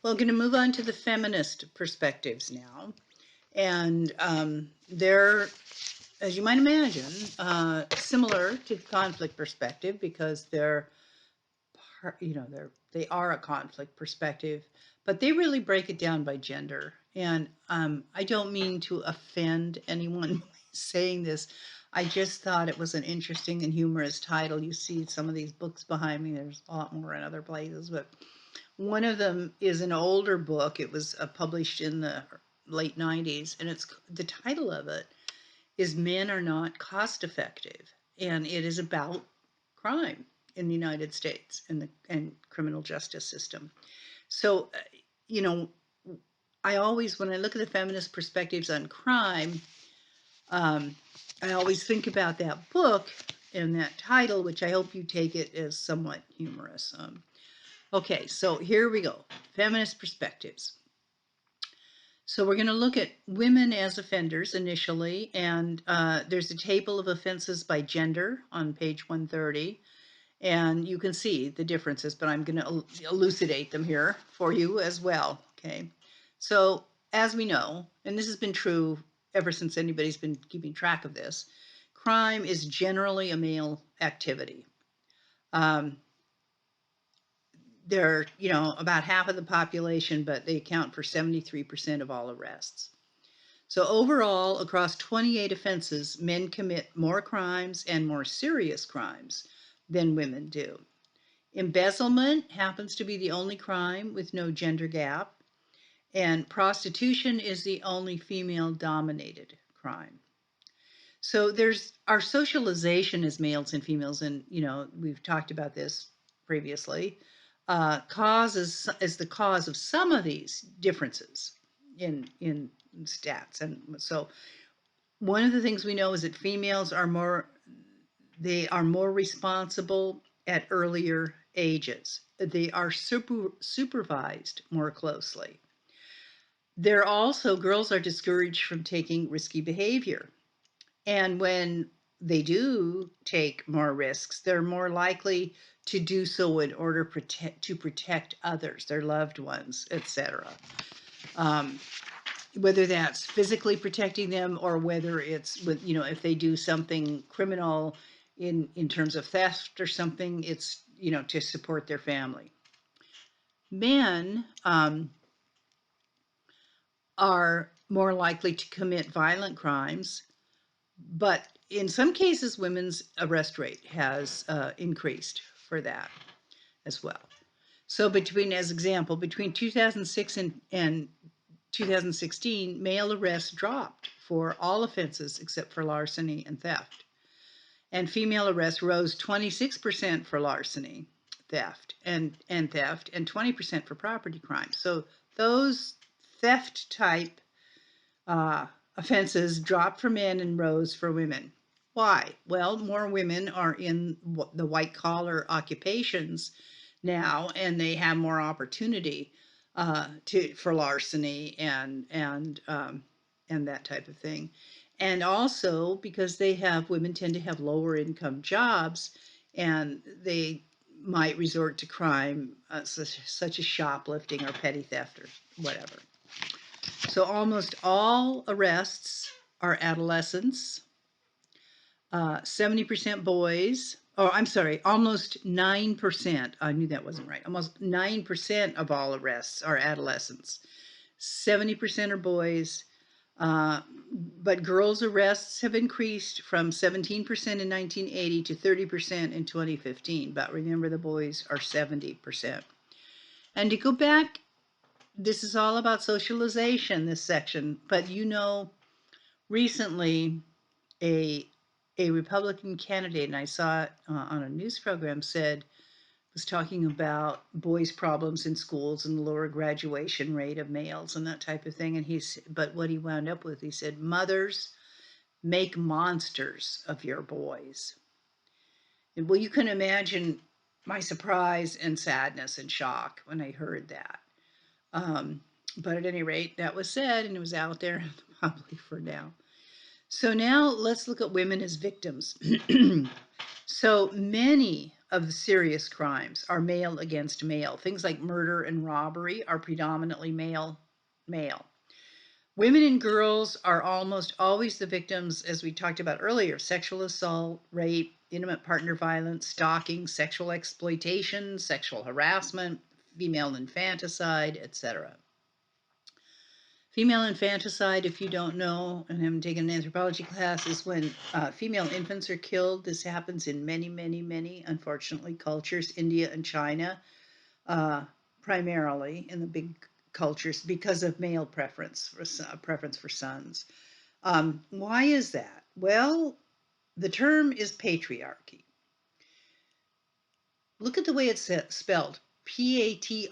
Well, I'm going to move on to the feminist perspectives now. And they're, as you might imagine, similar to the conflict perspective because they are a conflict perspective, but they really break it down by gender. And I don't mean to offend anyone by saying this. I just thought it was an interesting and humorous title. You see some of these books behind me. There's a lot more in other places, but one of them is an older book. It was published in the late 90s, and it's the title of it is Men Are Not Cost Effective, and it is about crime in the United States and criminal justice system. So, you know, I always, when I look at the feminist perspectives on crime, I always think about that book and that title, which I hope you take it as somewhat humorous. Okay, so here we go. Feminist perspectives. So we're going to look at women as offenders initially, and there's a table of offenses by gender on page 130, and you can see the differences, but I'm going to elucidate them here for you as well, okay? So as we know, and this has been true ever since anybody's been keeping track of this, crime is generally a male activity. They're, about half of the population, but they account for 73% of all arrests. So overall, across 28 offenses, men commit more crimes and more serious crimes than women do. Embezzlement happens to be the only crime with no gender gap, and prostitution is the only female-dominated crime. So there's our socialization as males and females, and we've talked about this previously, is the cause of some of these differences in stats. And so one of the things we know is that females are more responsible at earlier ages. They are supervised more closely. Girls are discouraged from taking risky behavior. And when they do take more risks, they're more likely to do so in order to protect others, their loved ones, etc. Whether that's physically protecting them or whether it's if they do something criminal in terms of theft or something, it's to support their family. Men are more likely to commit violent crimes, but in some cases, women's arrest rate has increased for that as well. So between 2006 and 2016, male arrests dropped for all offenses except for larceny and theft. And female arrests rose 26% for larceny, theft, and 20% for property crime. So those theft type offenses dropped for men and rose for women. Why? Well, more women are in the white collar occupations now, and they have more opportunity for larceny and that type of thing. And also because women tend to have lower income jobs, and they might resort to crime such as shoplifting or petty theft or whatever. So almost all arrests are adolescents. 70% boys. Oh, I'm sorry, almost 9%. I knew that wasn't right. Almost 9% of all arrests are adolescents. 70% are boys. But girls' arrests have increased from 17% in 1980 to 30% in 2015. But remember, the boys are 70%. And to go back, this is all about socialization, this section. But recently a Republican candidate, and I saw it on a news program, was talking about boys' problems in schools and the lower graduation rate of males and that type of thing. And but what he wound up with, he said, mothers make monsters of your boys. And well, you can imagine my surprise and sadness and shock when I heard that. But at any rate, that was said, and it was out there in the public for now. So now let's look at women as victims. So many of the serious crimes are male against male. Things like murder and robbery are predominantly male. Women and girls are almost always the victims, as we talked about earlier, sexual assault, rape, intimate partner violence, stalking, sexual exploitation, sexual harassment, female infanticide, etc. Female infanticide, if you don't know and haven't taken an anthropology class, is when female infants are killed. This happens in many, many, many, unfortunately, cultures, India and China, primarily in the big cultures, because of male preference for sons. Why is that? Well, the term is patriarchy. Look at the way it's spelled, Patrarchy.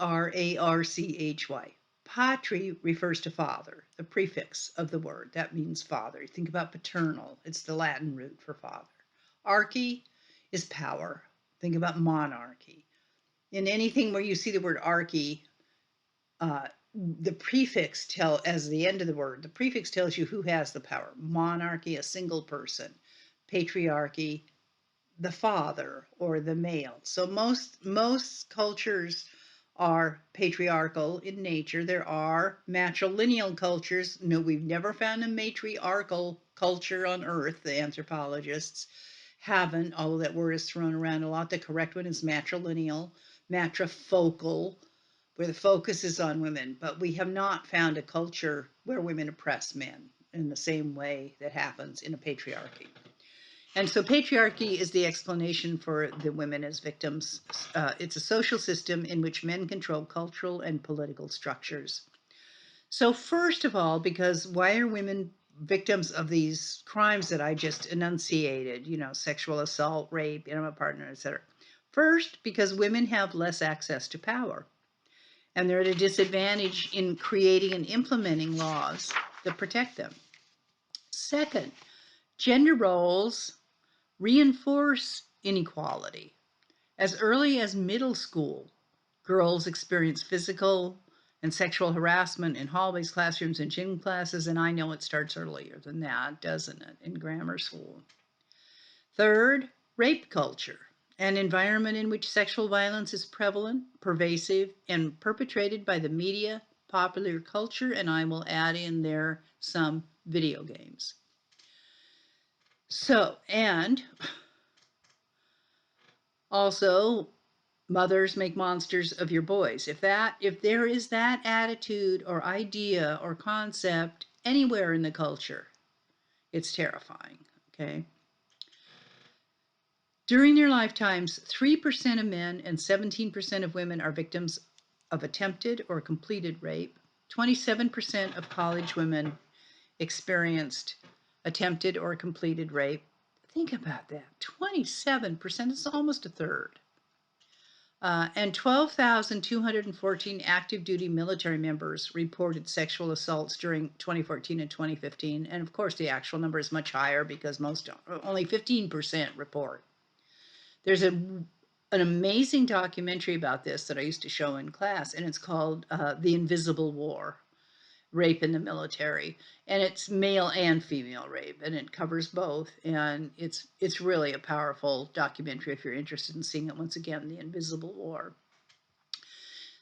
Patri refers to father, the prefix of the word. That means father. Think about paternal. It's the Latin root for father. Archy is power. Think about monarchy. In anything where you see the word archy, the prefix as the end of the word, the prefix tells you who has the power. Monarchy, a single person. Patriarchy, the father or the male. So most cultures are patriarchal in nature. There are matrilineal cultures. No, we've never found a matriarchal culture on Earth. The anthropologists haven't, although that word is thrown around a lot. The correct one is matrilineal, matrifocal, where the focus is on women. But we have not found a culture where women oppress men in the same way that happens in a patriarchy. And so patriarchy is the explanation for the women as victims. It's a social system in which men control cultural and political structures. So first of all, because why are women victims of these crimes that I just enunciated, sexual assault, rape, intimate partner, etc.? First, because women have less access to power, and they're at a disadvantage in creating and implementing laws that protect them. Second, gender roles reinforce inequality. As early as middle school, girls experience physical and sexual harassment in hallways, classrooms, and gym classes, and I know it starts earlier than that, doesn't it, in grammar school. Third, rape culture, an environment in which sexual violence is prevalent, pervasive, and perpetrated by the media, popular culture, and I will add in there some video games. So, and also, mothers make monsters of your boys. If there is that attitude or idea or concept anywhere in the culture, it's terrifying, okay? During their lifetimes, 3% of men and 17% of women are victims of attempted or completed rape. 27% of college women experienced attempted or completed rape. Think about that. 27%, it's almost a third. And 12,214 active duty military members reported sexual assaults during 2014 and 2015. And of course, the actual number is much higher because only 15% report. There's an amazing documentary about this that I used to show in class, and it's called The Invisible War, Rape in the Military. And it's male and female rape, and it covers both. And it's really a powerful documentary if you're interested in seeing it. Once again, The Invisible War.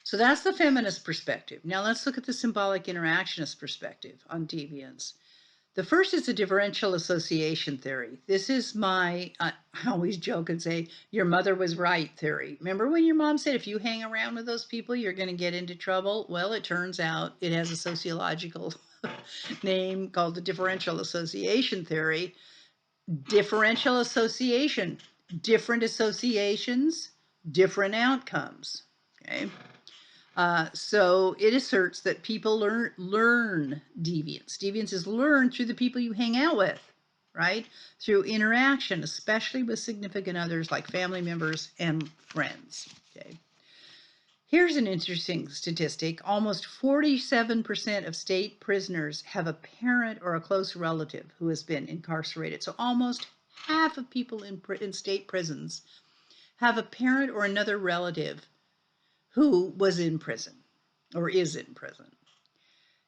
So that's the feminist perspective. Now let's look at the symbolic interactionist perspective on deviance. The first is the differential association theory. This is my, I always joke and say, your mother was right theory. Remember when your mom said, if you hang around with those people, you're going to get into trouble? Well, it turns out it has a sociological name called the differential association theory. Differential association, different associations, different outcomes, okay? So it asserts that people learn deviance. Deviance is learned through the people you hang out with, right? Through interaction, especially with significant others like family members and friends. Okay. Here's an interesting statistic. Almost 47% of state prisoners have a parent or a close relative who has been incarcerated. So almost half of people in state prisons have a parent or another relative who was in prison or is in prison.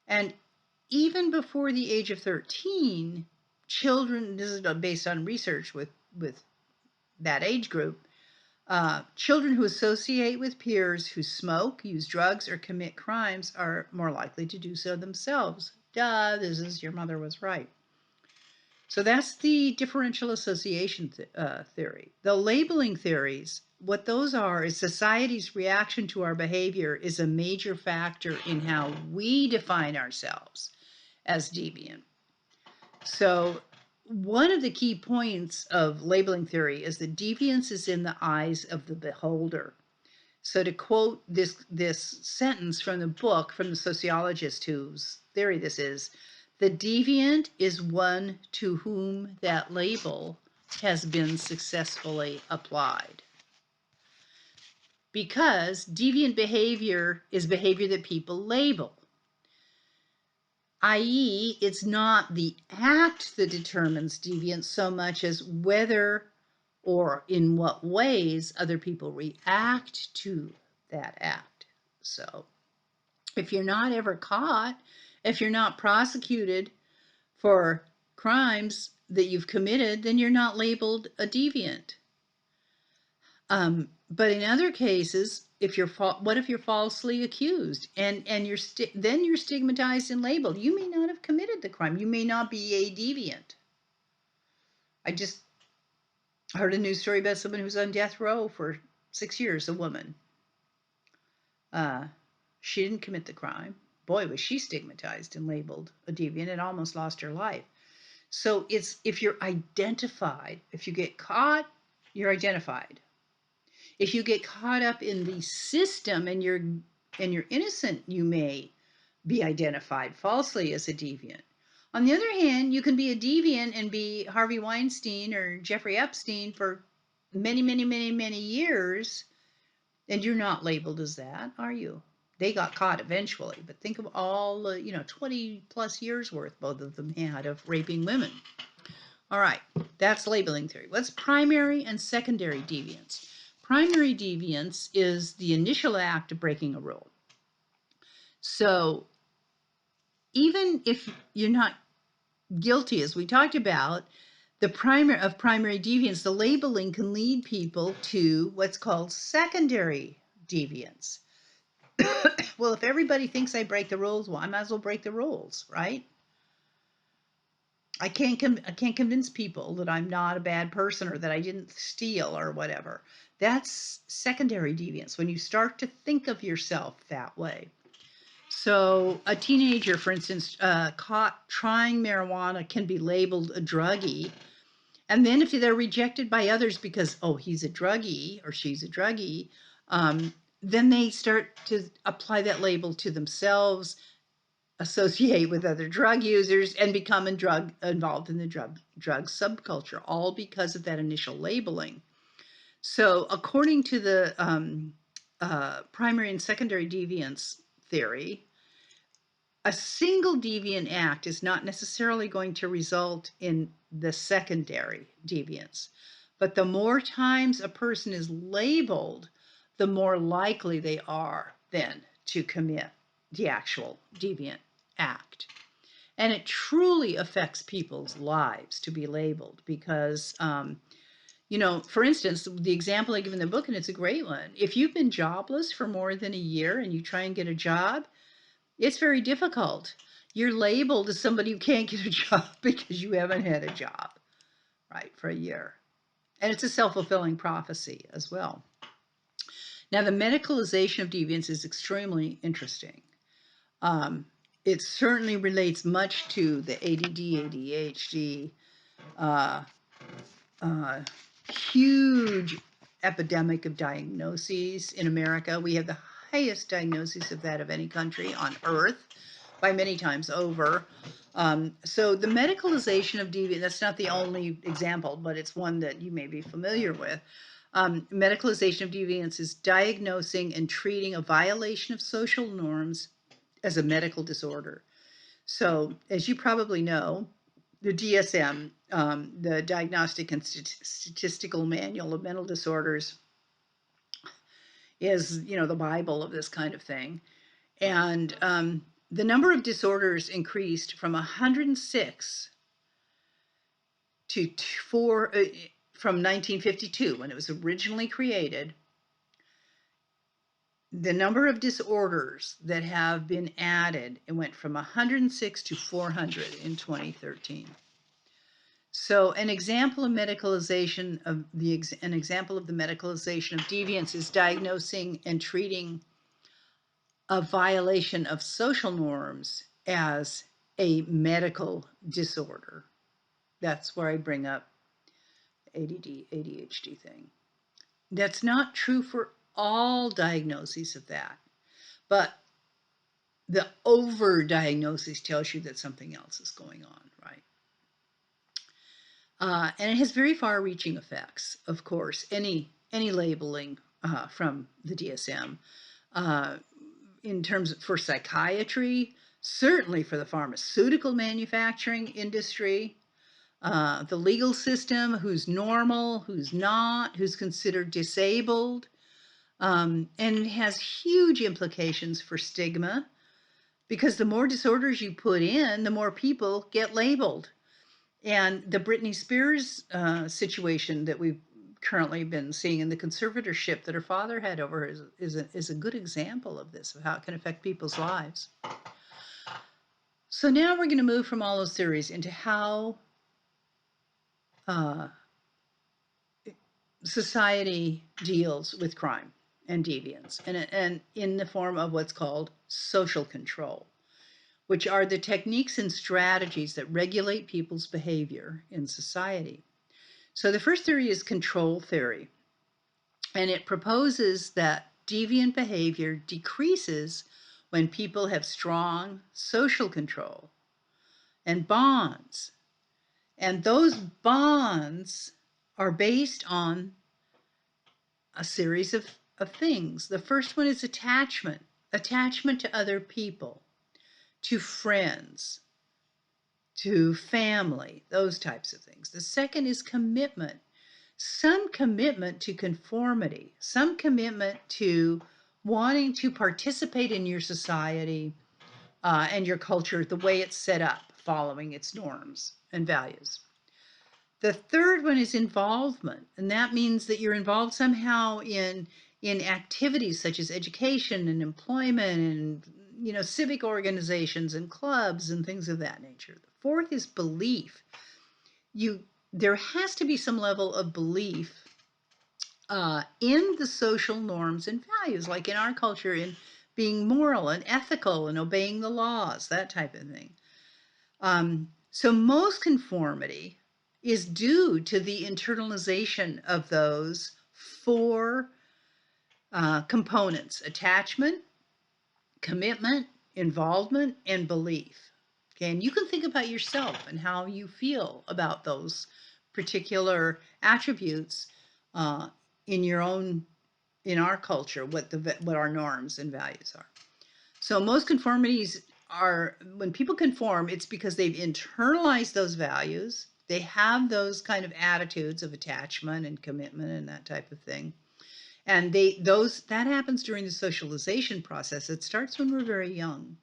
And even before the age of 13, children, this is based on research with that age group, Children who associate with peers who smoke, use drugs, or commit crimes are more likely to do so themselves. Duh, this is your mother was right. So that's the differential association theory. The labeling theories, what those are is society's reaction to our behavior is a major factor in how we define ourselves as deviant. So one of the key points of labeling theory is that deviance is in the eyes of the beholder. So to quote this sentence from the book from the sociologist whose theory this is, the deviant is one to whom that label has been successfully applied. Because deviant behavior is behavior that people label, i.e., it's not the act that determines deviance so much as whether or in what ways other people react to that act. So if you're not ever caught, if you're not prosecuted for crimes that you've committed, then you're not labeled a deviant. But in other cases, if you're what if you're falsely accused and you're then you're stigmatized and labeled? You may not have committed the crime. You may not be a deviant. I just heard a news story about someone who was on death row for 6 years, a woman. She didn't commit the crime. Boy, was she stigmatized and labeled a deviant and almost lost her life. So it's if you're identified, if you get caught, you're identified. If you get caught up in the system and you're innocent, you may be identified falsely as a deviant. On the other hand, you can be a deviant and be Harvey Weinstein or Jeffrey Epstein for many, many, many, many years, and you're not labeled as that, are you? They got caught eventually, but think of all the 20 plus years worth both of them had of raping women. All right, that's labeling theory. What's primary and secondary deviance? Primary deviance is the initial act of breaking a rule. So even if you're not guilty, as we talked about, the primary deviance, the labeling can lead people to what's called secondary deviance. Well, if everybody thinks I break the rules, well, I might as well break the rules, right? I can't convince people that I'm not a bad person or that I didn't steal or whatever. That's secondary deviance, when you start to think of yourself that way. So a teenager, for instance, caught trying marijuana can be labeled a druggie. And then if they're rejected by others because, oh, he's a druggie or she's a druggie, then they start to apply that label to themselves, associate with other drug users, and become involved in the drug subculture, all because of that initial labeling. So according to the primary and secondary deviance theory, a single deviant act is not necessarily going to result in the secondary deviance. But the more times a person is labeled, the more likely they are then to commit the actual deviant act. And it truly affects people's lives to be labeled because, for instance, the example I give in the book, and it's a great one, if you've been jobless for more than a year and you try and get a job, it's very difficult. You're labeled as somebody who can't get a job because you haven't had a job, right, for a year. And it's a self-fulfilling prophecy as well. Now, the medicalization of deviance is extremely interesting. It certainly relates much to the ADD, ADHD, huge epidemic of diagnoses in America. We have the highest diagnosis of that of any country on earth by many times over. So the medicalization of deviance, that's not the only example, but it's one that you may be familiar with. Medicalization of deviance is diagnosing and treating a violation of social norms as a medical disorder. So as you probably know, the DSM, the Diagnostic and Statistical Manual of Mental Disorders, is, the Bible of this kind of thing. And the number of disorders increased from 106 to from 1952, when it was originally created, the number of disorders that have been added, it went from 106 to 400 in 2013. So an example of medicalization of an example of the medicalization of deviance is diagnosing and treating a violation of social norms as a medical disorder. That's where I bring up ADD, ADHD thing. That's not true for all diagnoses of that, but the overdiagnosis tells you that something else is going on, right? And it has very far-reaching effects, of course, any labeling from the DSM. In terms of, for psychiatry, certainly for the pharmaceutical manufacturing industry, the legal system, who's normal, who's not, who's considered disabled, and it has huge implications for stigma, because the more disorders you put in, the more people get labeled. And the Britney Spears situation that we've currently been seeing, in the conservatorship that her father had over her, is a good example of this, of how it can affect people's lives. So now we're going to move from all those theories into how society deals with crime and deviance, and in the form of what's called social control, which are the techniques and strategies that regulate people's behavior in society. So the first theory is control theory, and it proposes that deviant behavior decreases when people have strong social control and bonds. And those bonds are based on a series of things. The first one is attachment to other people, to friends, to family, those types of things. The second is commitment, some commitment to conformity, some commitment to wanting to participate in your society and your culture the way it's set up, following its norms and values. The third one is involvement, and that means that you're involved somehow in activities such as education and employment and civic organizations and clubs and things of that nature. The fourth is belief. There has to be some level of belief in the social norms and values, like in our culture, in being moral and ethical and obeying the laws, that type of thing. So most conformity is due to the internalization of those four components: attachment, commitment, involvement, and belief. Okay, and you can think about yourself and how you feel about those particular attributes in our culture, what our norms and values are. So most conformities are, when people conform, it's because they've internalized those values. They have those kind of attitudes of attachment and commitment and that type of thing. And that happens during the socialization process. It starts when we're very young.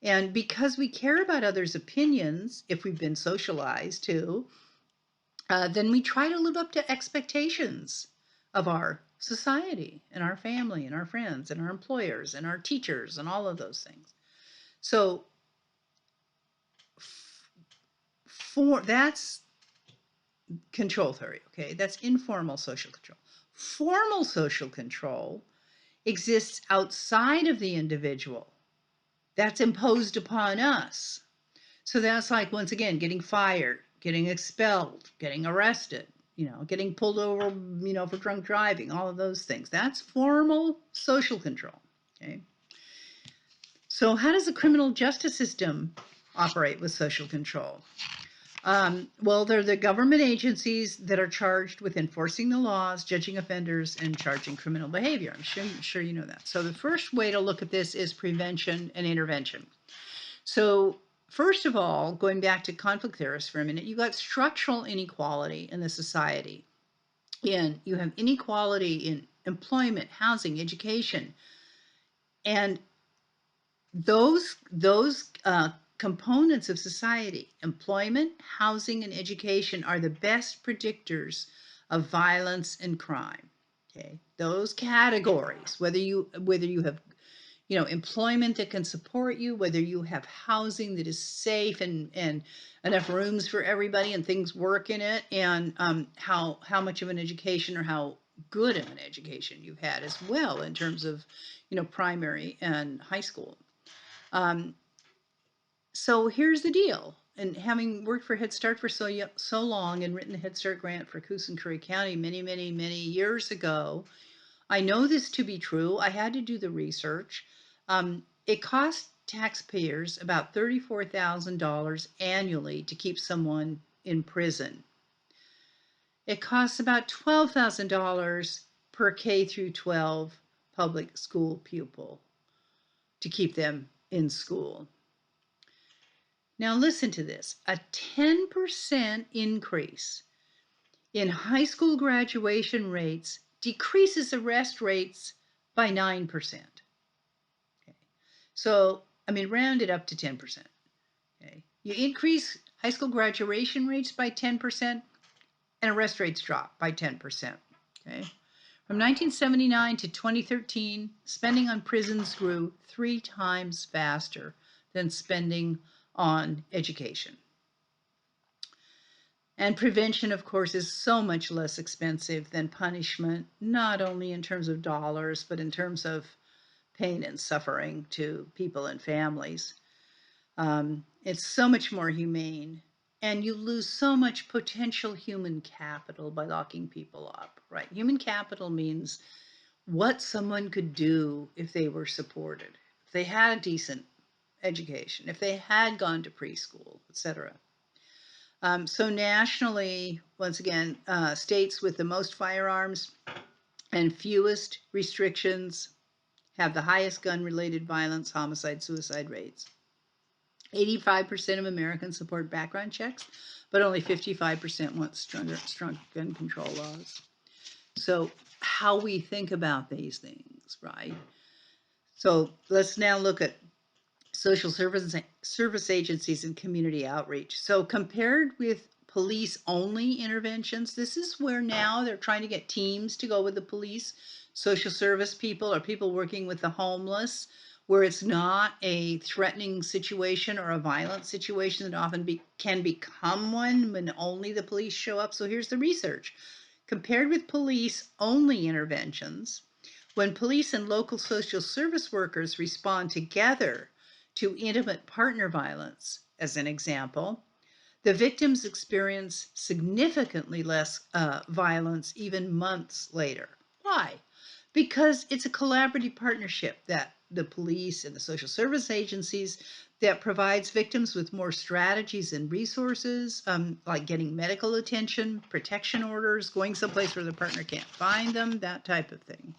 And because we care about others' opinions, if we've been socialized to, then we try to live up to expectations of our society and our family and our friends and our employers and our teachers and all of those things. So that's control theory, okay? That's informal social control. Formal social control exists outside of the individual. That's imposed upon us. So that's like, once again, getting fired, getting expelled, getting arrested, getting pulled over, for drunk driving, all of those things. That's formal social control, okay? So how does the criminal justice system operate with social control? Well, they're the government agencies that are charged with enforcing the laws, judging offenders, and charging criminal behavior. I'm sure you know that. So the first way to look at this is prevention and intervention. So first of all, going back to conflict theorists for a minute, you've got structural inequality in the society. And you have inequality in employment, housing, education. And those components of society. Employment, housing, and education are the best predictors of violence and crime. Okay, those categories, whether you have employment that can support you, whether you have housing that is safe and enough rooms for everybody and things work in it, and how much of an education or how good of an education you've had as well in terms of primary and high school. Um, so here's the deal. And having worked for Head Start for so long and written the Head Start grant for Coos and Curry County many years ago, I know this to be true. I had to do the research. It costs taxpayers about $34,000 annually to keep someone in prison. It costs about $12,000 per K through 12 public school pupil to keep them in school. Now listen to this. A 10% increase in high school graduation rates decreases arrest rates by 9%. Okay. So, round it up to 10%. Okay. You increase high school graduation rates by 10%, and arrest rates drop by 10%. Okay. From 1979 to 2013, spending on prisons grew 3 times faster than spending on education. And prevention, of course, is so much less expensive than punishment, not only in terms of dollars, but in terms of pain and suffering to people and families. It's so much more humane, and you lose so much potential human capital by locking people up, right? Human capital means what someone could do if they were supported, if they had a decent education, if they had gone to preschool, etc. So nationally, once again, states with the most firearms and fewest restrictions have the highest gun-related violence, homicide, suicide rates. 85% of Americans support background checks, but only 55% want strong gun control laws. So how we think about these things, right? So let's now look at social service agencies and community outreach. So compared with police-only interventions, this is where now they're trying to get teams to go with the police, social service people, or people working with the homeless, where it's not a threatening situation or a violent situation that often can become one when only the police show up. So here's the research. Compared with police-only interventions, when police and local social service workers respond together to intimate partner violence, as an example, the victims experience significantly less violence even months later. Why? Because it's a collaborative partnership that the police and the social service agencies that provides victims with more strategies and resources, like getting medical attention, protection orders, going someplace where the partner can't find them, that type of thing.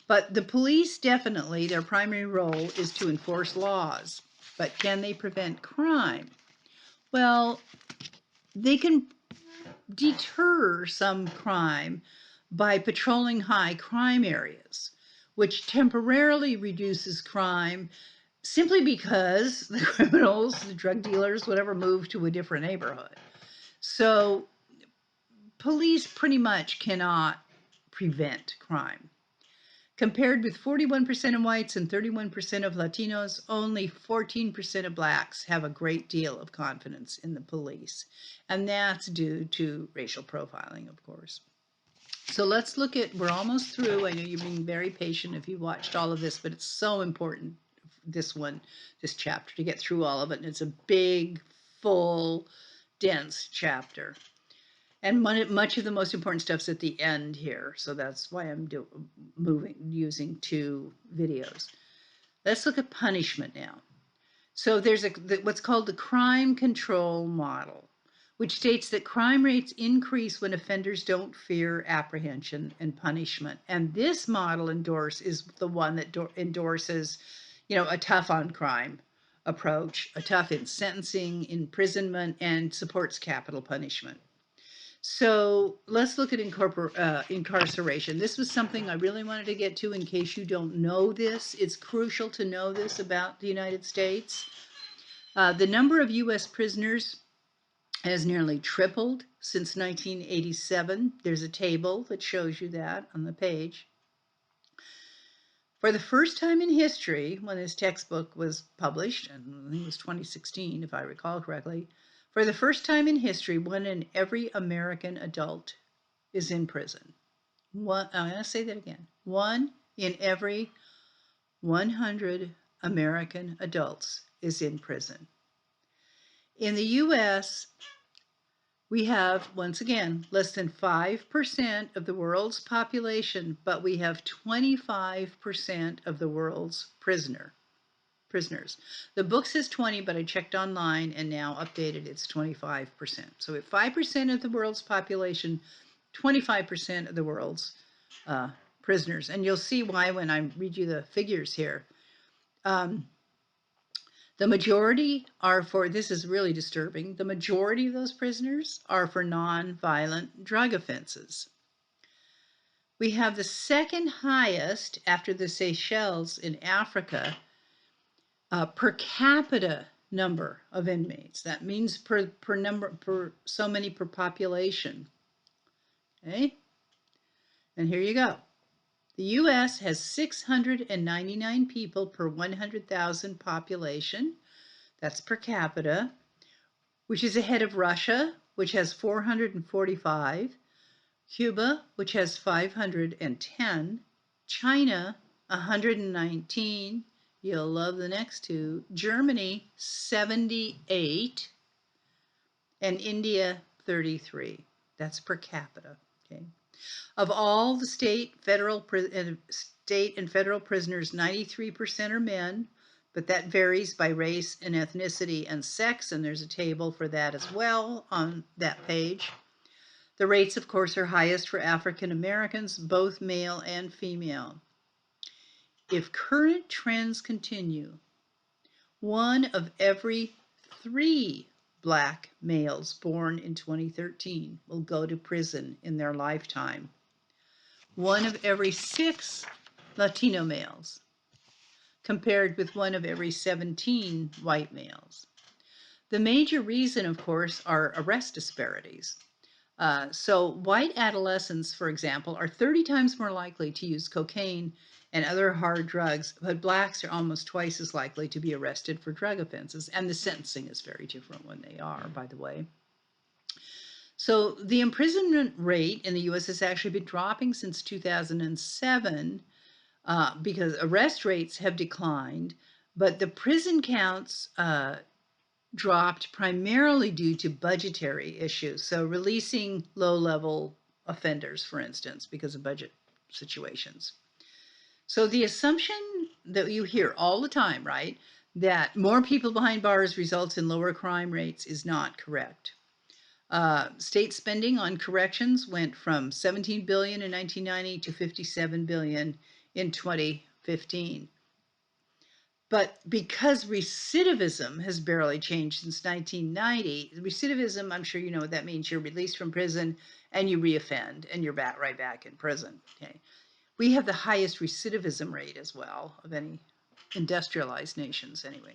But the police definitely, their primary role is to enforce laws. But can they prevent crime? Well, they can deter some crime by patrolling high crime areas, which temporarily reduces crime simply because the criminals, the drug dealers, whatever, move to a different neighborhood. So police pretty much cannot prevent crime. Compared with 41% of whites and 31% of Latinos, only 14% of blacks have a great deal of confidence in the police. And that's due to racial profiling, of course. So let's look at, we're almost through. I know you're being very patient if you watched all of this, but it's so important, this chapter, to get through all of it. And it's a big, full, dense chapter. And much of the most important stuff's at the end here, so that's why I'm using 2 videos. Let's look at punishment now. So there's what's called the crime control model, which states that crime rates increase when offenders don't fear apprehension and punishment. And this model is the one that endorses, a tough on crime approach, a tough in sentencing, imprisonment, and supports capital punishment. So let's look at incarceration. This was something I really wanted to get to in case you don't know this. It's crucial to know this about the United States. The number of U.S. prisoners has nearly tripled since 1987. There's a table that shows you that on the page. For the first time in history, when this textbook was published, and I think it was 2016, if I recall correctly, for the first time in history, 1 in every American adult is in prison. I'm going to say that again. 1 in every 100 American adults is in prison. In the U.S., we have, once again, less than 5% of the world's population, but we have 25% of the world's prisoners. The book says 20, but I checked online and now updated, it's 25%. So we have 5% of the world's population, 25% of the world's prisoners. And you'll see why when I read you the figures here. The majority are for, this is really disturbing, the majority of those prisoners are for non-violent drug offenses. We have the second highest, after the Seychelles in Africa, per capita number of inmates. That means per so many per population. Okay? And here you go. The U.S. has 699 people per 100,000 population. That's per capita, which is ahead of Russia, which has 445, Cuba, which has 510, China, 119, you'll love the next two, Germany, 78, and India, 33. That's per capita, okay? Of all the state and federal prisoners, 93% are men, but that varies by race and ethnicity and sex, and there's a table for that as well on that page. The rates, of course, are highest for African Americans, both male and female. If current trends continue, 1 of every 3 Black males born in 2013 will go to prison in their lifetime. 1 of every 6 Latino males, compared with 1 of every 17 white males. The major reason, of course, are arrest disparities. So white adolescents, for example, are 30 times more likely to use cocaine and other hard drugs, but Blacks are almost twice as likely to be arrested for drug offenses. And the sentencing is very different when they are, by the way. So the imprisonment rate in the U.S. has actually been dropping since 2007 because arrest rates have declined, but the prison counts dropped primarily due to budgetary issues. So releasing low-level offenders, for instance, because of budget situations. So the assumption that you hear all the time, right, that more people behind bars results in lower crime rates is not correct. State spending on corrections went from $17 billion in 1990 to $57 billion in 2015. But because recidivism has barely changed since 1990, recidivism, I'm sure you know what that means. You're released from prison and you reoffend and you're right back in prison. Okay, we have the highest recidivism rate as well of any industrialized nations anyway.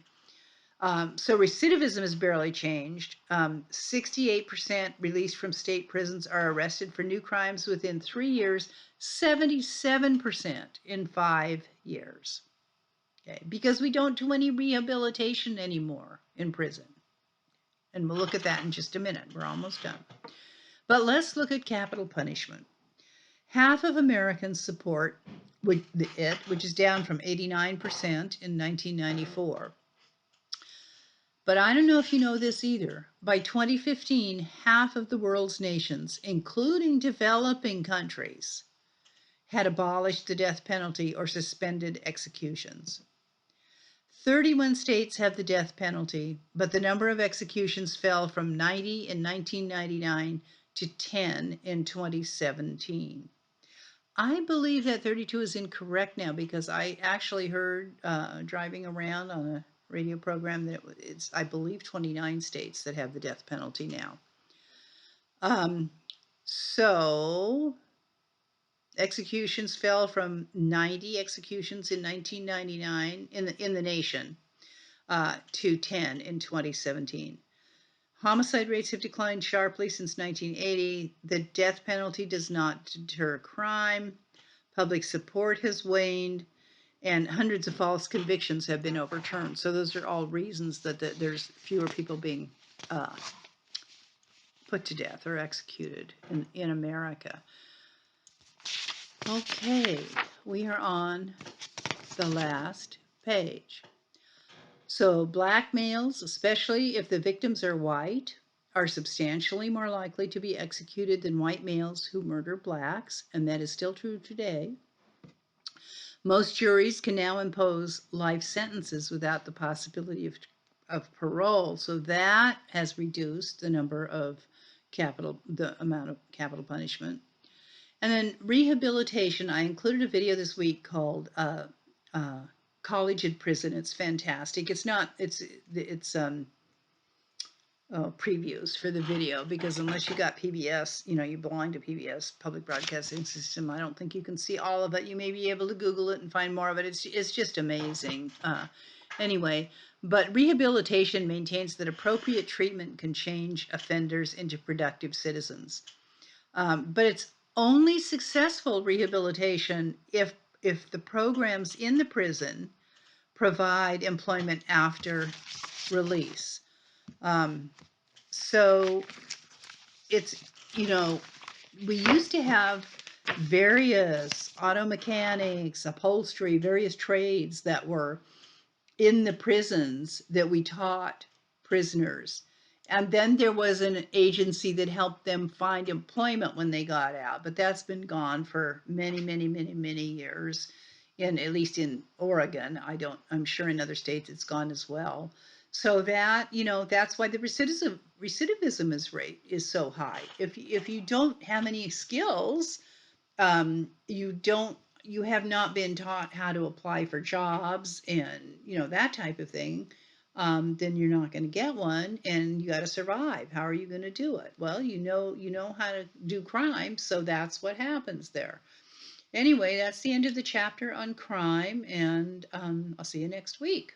So recidivism has barely changed. 68% released from state prisons are arrested for new crimes within 3 years, 77% in 5 years. Okay, because we don't do any rehabilitation anymore in prison. And we'll look at that in just a minute. We're almost done. But let's look at capital punishment. Half of Americans support it, which is down from 89% in 1994. But I don't know if you know this either. By 2015, half of the world's nations, including developing countries, had abolished the death penalty or suspended executions. 31 states have the death penalty, but the number of executions fell from 90 in 1999 to 10 in 2017. I believe that 32 is incorrect now because I actually heard driving around on a radio program that it's, I believe, 29 states that have the death penalty now. So executions fell from 90 executions in 1999 in the nation to 10 in 2017. Homicide rates have declined sharply since 1980. The death penalty does not deter crime. Public support has waned, and hundreds of false convictions have been overturned. So those are all reasons that there's fewer people being put to death or executed in America. Okay, we are on the last page. So black males, especially if the victims are white, are substantially more likely to be executed than white males who murder blacks, and that is still true today. Most juries can now impose life sentences without the possibility of parole, so that has reduced the amount of capital punishment. And then rehabilitation, I included a video this week called College in Prison. It's fantastic. It's previews for the video, because unless you got PBS, you belong to PBS, Public Broadcasting System, I don't think you can see all of it. You may be able to Google it and find more of it. It's just amazing. Anyway, but rehabilitation maintains that appropriate treatment can change offenders into productive citizens. But it's only successful rehabilitation if the programs in the prison provide employment after release. So it's, we used to have various auto mechanics, upholstery, various trades that were in the prisons that we taught prisoners. And then there was an agency that helped them find employment when they got out, but that's been gone for many, many, many, many years. At least in Oregon, I'm sure in other states it's gone as well. So that's why the recidivism rate is so high. If you don't have any skills, you have not been taught how to apply for jobs and that type of thing, then you're not going to get one, and you got to survive. How are you going to do it? Well, you know how to do crime, so that's what happens there. Anyway, that's the end of the chapter on crime, and I'll see you next week.